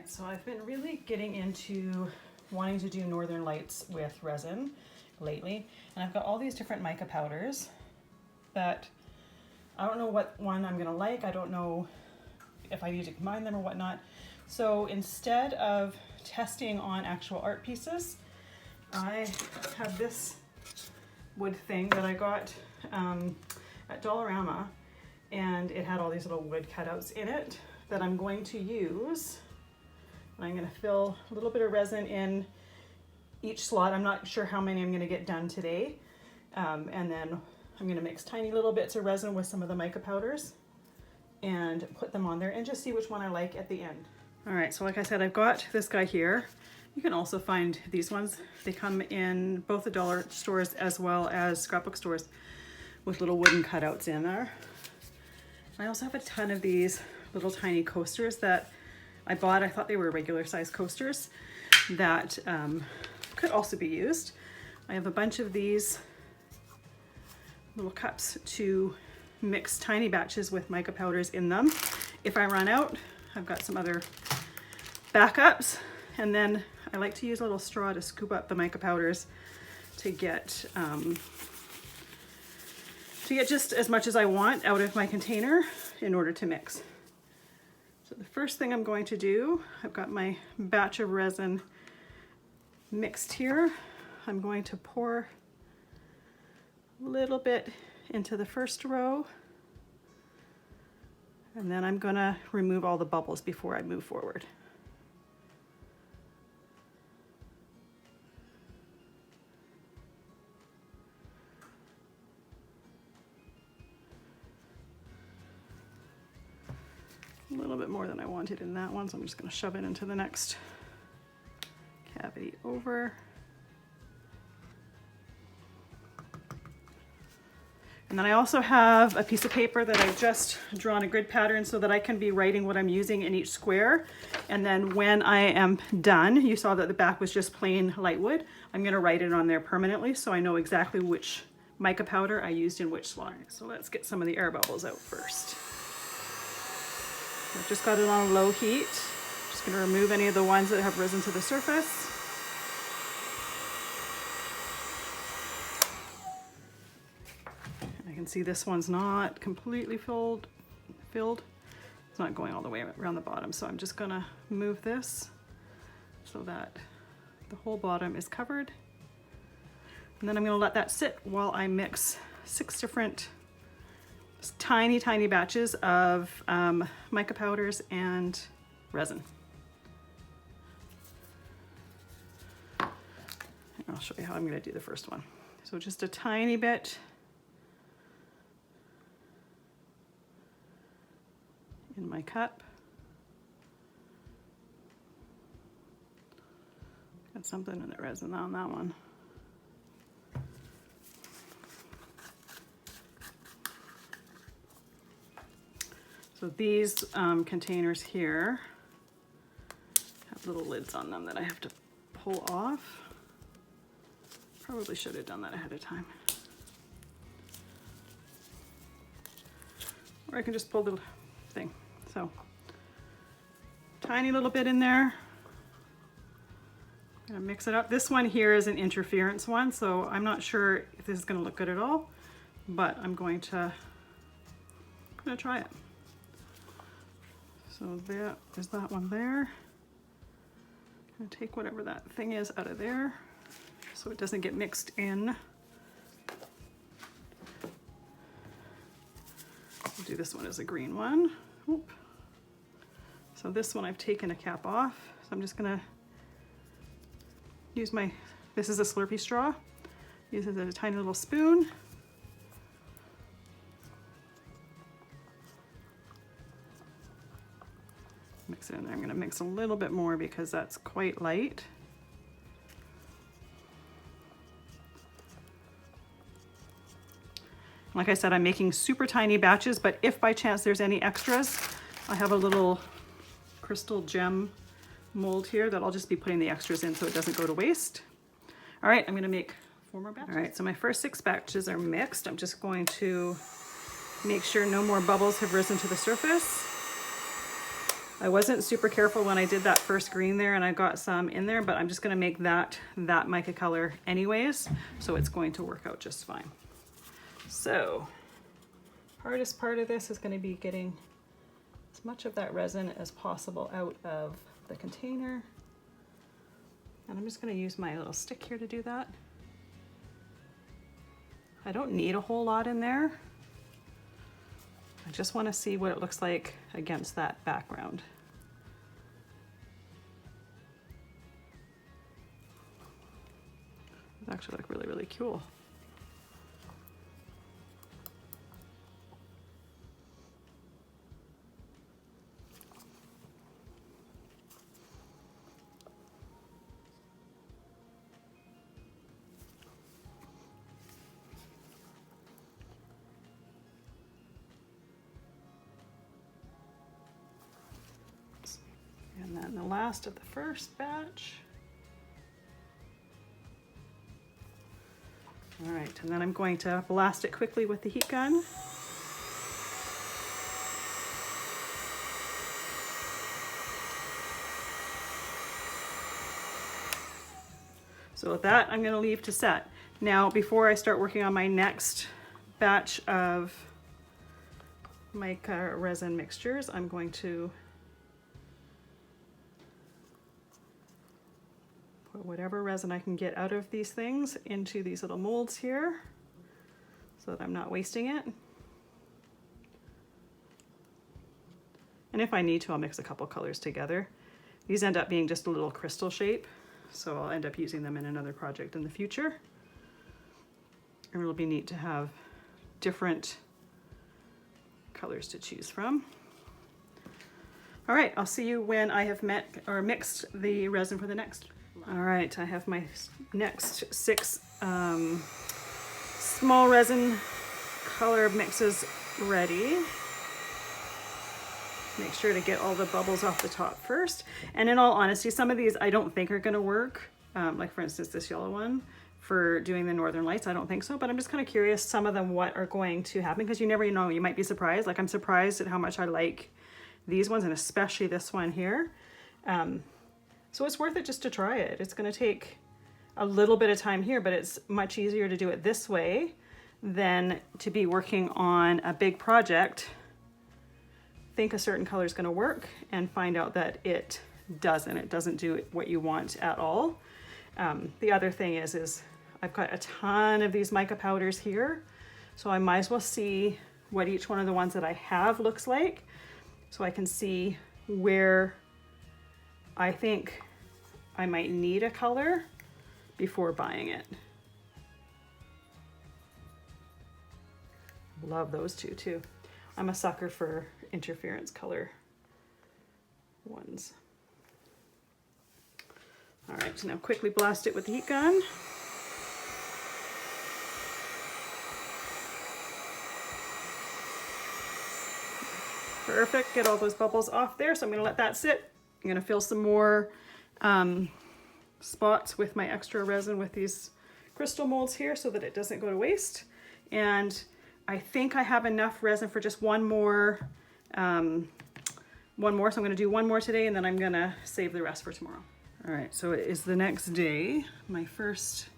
Alright, so I've been really getting into wanting to do Northern Lights with resin lately, and I've got all these different mica powders that I don't know what one I'm gonna like. I don't know if I need to combine them or whatnot. So instead of testing on actual art pieces, I have this wood thing that I got at Dollarama, and it had all these little wood cutouts in it that I'm going to use. I'm going to fill a little bit of resin in each slot. I'm not sure how many I'm going to get done today. And then I'm going to mix tiny little bits of resin with some of the mica powders and put them on there and just see which one I like at the end. All right, so like I said, I've got this guy here. You can also find these ones. They come in both the dollar stores as well as scrapbook stores with little wooden cutouts in there. I also have a ton of these little tiny coasters that I bought. I thought they were regular size coasters that could also be used. I have a bunch of these little cups to mix tiny batches with mica powders in them. If I run out, I've got some other backups. And then I like to use a little straw to scoop up the mica powders to get just as much as I want out of my container in order to mix. So the first thing I'm going to do, I've got my batch of resin mixed here. I'm going to pour a little bit into the first row, and then I'm going to remove all the bubbles before I move forward. A little bit more than I wanted in that one, so I'm just going to shove it into the next cavity over. And then I also have a piece of paper that I've just drawn a grid pattern so that I can be writing what I'm using in each square. And then when I am done, you saw that the back was just plain light wood. I'm going to write it on there permanently so I know exactly which mica powder I used in which slot. So let's get some of the air bubbles out first. I've just got it on low heat. Just going to remove any of the ones that have risen to the surface. I can see this one's not completely filled. It's not going all the way around the bottom, so I'm just going to move this so that the whole bottom is covered. And then I'm going to let that sit while I mix 6 different tiny batches of mica powders and resin. And I'll show you how I'm going to do the first one. So just a tiny bit in my cup. Got something in the resin on that one. So these containers here have little lids on them that I have to pull off. Probably should have done that ahead of time. Or I can just pull the thing. So, tiny little bit in there. I'm gonna mix it up. This one here is an interference one, so I'm not sure if this is gonna look good at all, but I'm gonna try it. So there's that one there. I'm gonna take whatever that thing is out of there so it doesn't get mixed in. I'll do this one as a green one. Oop. So this one I've taken a cap off. So I'm just gonna use this is a Slurpee straw. Use it as a tiny little spoon. Mix it in there. I'm going to mix a little bit more because that's quite light. Like I said, I'm making super tiny batches, but if by chance there's any extras, I have a little crystal gem mold here that I'll just be putting the extras in so it doesn't go to waste. All right, I'm going to make 4 more batches. All right, so my first 6 batches are mixed. I'm just going to make sure no more bubbles have risen to the surface. I wasn't super careful when I did that first green there and I got some in there, but I'm just gonna make that mica color anyways, so it's going to work out just fine. So, hardest part of this is gonna be getting as much of that resin as possible out of the container. And I'm just gonna use my little stick here to do that. I don't need a whole lot in there. I just wanna see what it looks like against that background. It actually look really, really cool. And then the last of the first batch. All right, and then I'm going to blast it quickly with the heat gun. So with that, I'm gonna leave to set. Now, before I start working on my next batch of mica resin mixtures, I'm going to put whatever resin I can get out of these things into these little molds here so that I'm not wasting it. And if I need to, I'll mix a couple colors together. These end up being just a little crystal shape, so I'll end up using them in another project in the future. And it'll be neat to have different colors to choose from. All right, I'll see you when I have mixed the resin for the next. All right, I have my next 6 small resin color mixes ready. Make sure to get all the bubbles off the top first. And in all honesty, some of these I don't think are gonna work. Like for instance, this yellow one for doing the Northern Lights, I don't think so, but I'm just kind of curious some of them what are going to happen, because you never know, you might be surprised. Like I'm surprised at how much I like these ones, and especially this one here. So it's worth it just to try it. It's gonna take a little bit of time here, but it's much easier to do it this way than to be working on a big project, think a certain color is gonna work, and find out that it doesn't do what you want at all. The other thing is I've got a ton of these mica powders here, so I might as well see what each one of the ones that I have looks like, so I can see where I think I might need a color before buying it. Love those two too. I'm a sucker for interference color ones. All right, so now quickly blast it with the heat gun. Perfect, get all those bubbles off there. So I'm gonna let that sit. I'm gonna fill some more spots with my extra resin with these crystal molds here so that it doesn't go to waste. And I think I have enough resin for just one more. So I'm gonna do one more today, and then I'm gonna save the rest for tomorrow. All right, so it is the next day. My first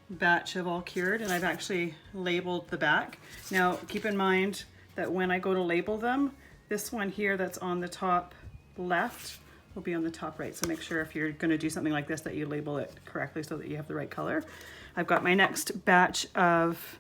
batch have all cured, and I've actually labeled the back. Now, keep in mind that when I go to label them, this one here that's on the top left will be on the top right. So make sure if you're gonna do something like this that you label it correctly so that you have the right color. I've got my next batch of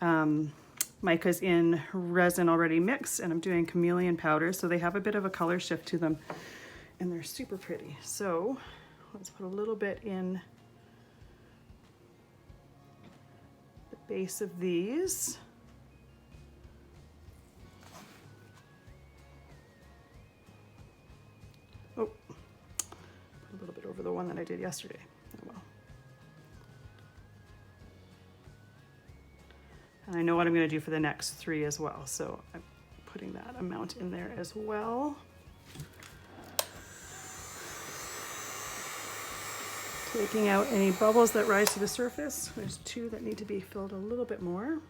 micas in resin already mixed, and I'm doing Chameleon Powder, so they have a bit of a color shift to them, and they're super pretty. So let's put a little bit in the base of these. Oh, put a little bit over the one that I did yesterday. Oh well. And I know what I'm going to do for the next 3 as well, so I'm putting that amount in there as well. Taking out any bubbles that rise to the surface. There's 2 that need to be filled a little bit more.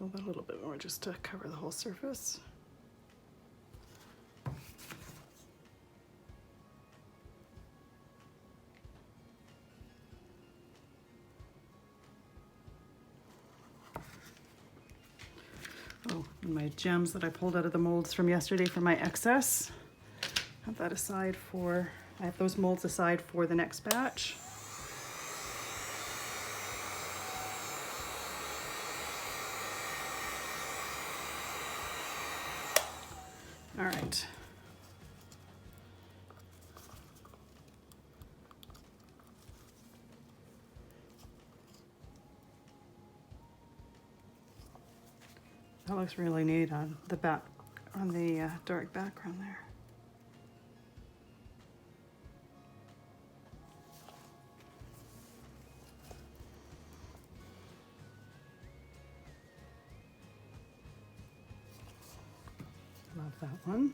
fill that a little bit more just to cover the whole surface. Oh, and my gems that I pulled out of the molds from yesterday for my excess. Have that aside for, I have those molds aside for the next batch. All right. That looks really neat on the back, on the dark background there. Love that one.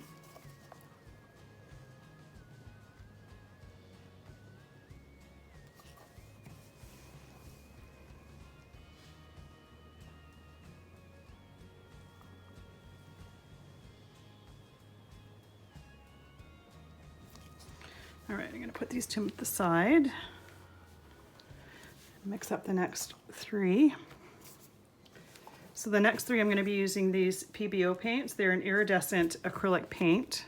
All right, I'm going to put these to the side. Mix up the next three. So the next three, I'm going to be using these Pbo paints. They're an iridescent acrylic paint.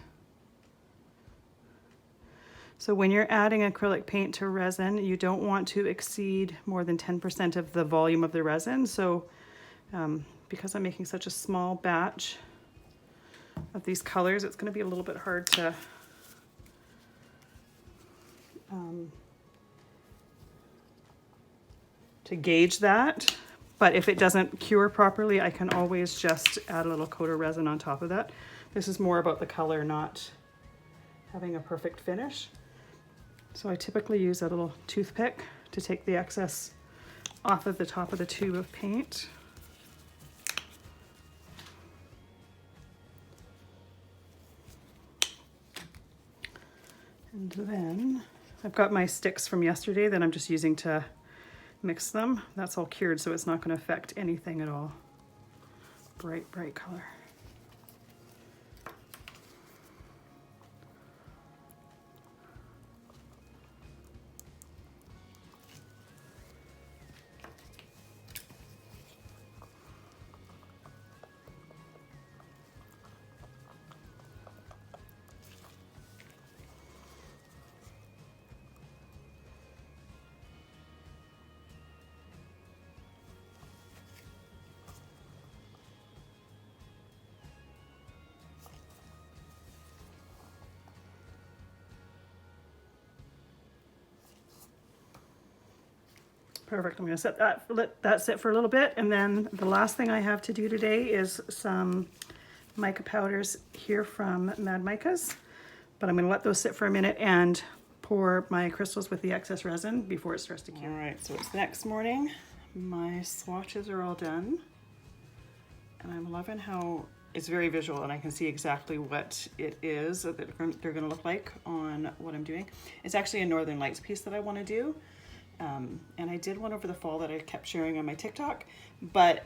So when you're adding acrylic paint to resin, you don't want to exceed more than 10% of the volume of the resin. So because I'm making such a small batch of these colors, it's going to be a little bit hard to gauge that. But if it doesn't cure properly, I can always just add a little coat of resin on top of that. This is more about the color, not having a perfect finish. So I typically use a little toothpick to take the excess off of the top of the tube of paint. And then I've got my sticks from yesterday that I'm just using to mix them. That's all cured, so it's not going to affect anything at all. Bright, bright color. Perfect. I'm going to let that sit for a little bit, and then the last thing I have to do today is some mica powders here from Mad Micas, but I'm going to let those sit for a minute and pour my crystals with the excess resin before it starts to cure. All right, so it's the next morning. My swatches are all done, and I'm loving how it's very visual, and I can see exactly what it is that they're going to look like on what I'm doing. It's actually a Northern Lights piece that I want to do. And I did one over the fall that I kept sharing on my TikTok, but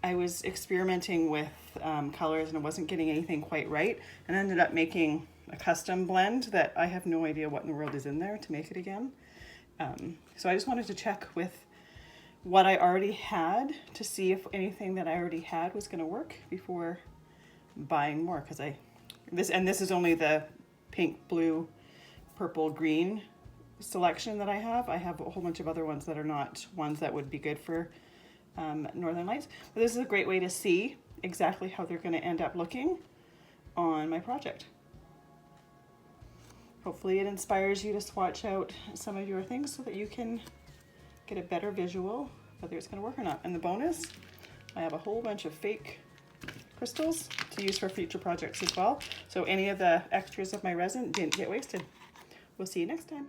I was experimenting with colors and I wasn't getting anything quite right, and I ended up making a custom blend that I have no idea what in the world is in there to make it again. So I just wanted to check with what I already had to see if anything that I already had was going to work before buying more, because this is only the pink, blue, purple, green selection that I have. I have a whole bunch of other ones that are not ones that would be good for Northern Lights. But this is a great way to see exactly how they're going to end up looking on my project. Hopefully it inspires you to swatch out some of your things so that you can get a better visual whether it's going to work or not. And the bonus, I have a whole bunch of fake crystals to use for future projects as well. So any of the extras of my resin didn't get wasted. We'll see you next time.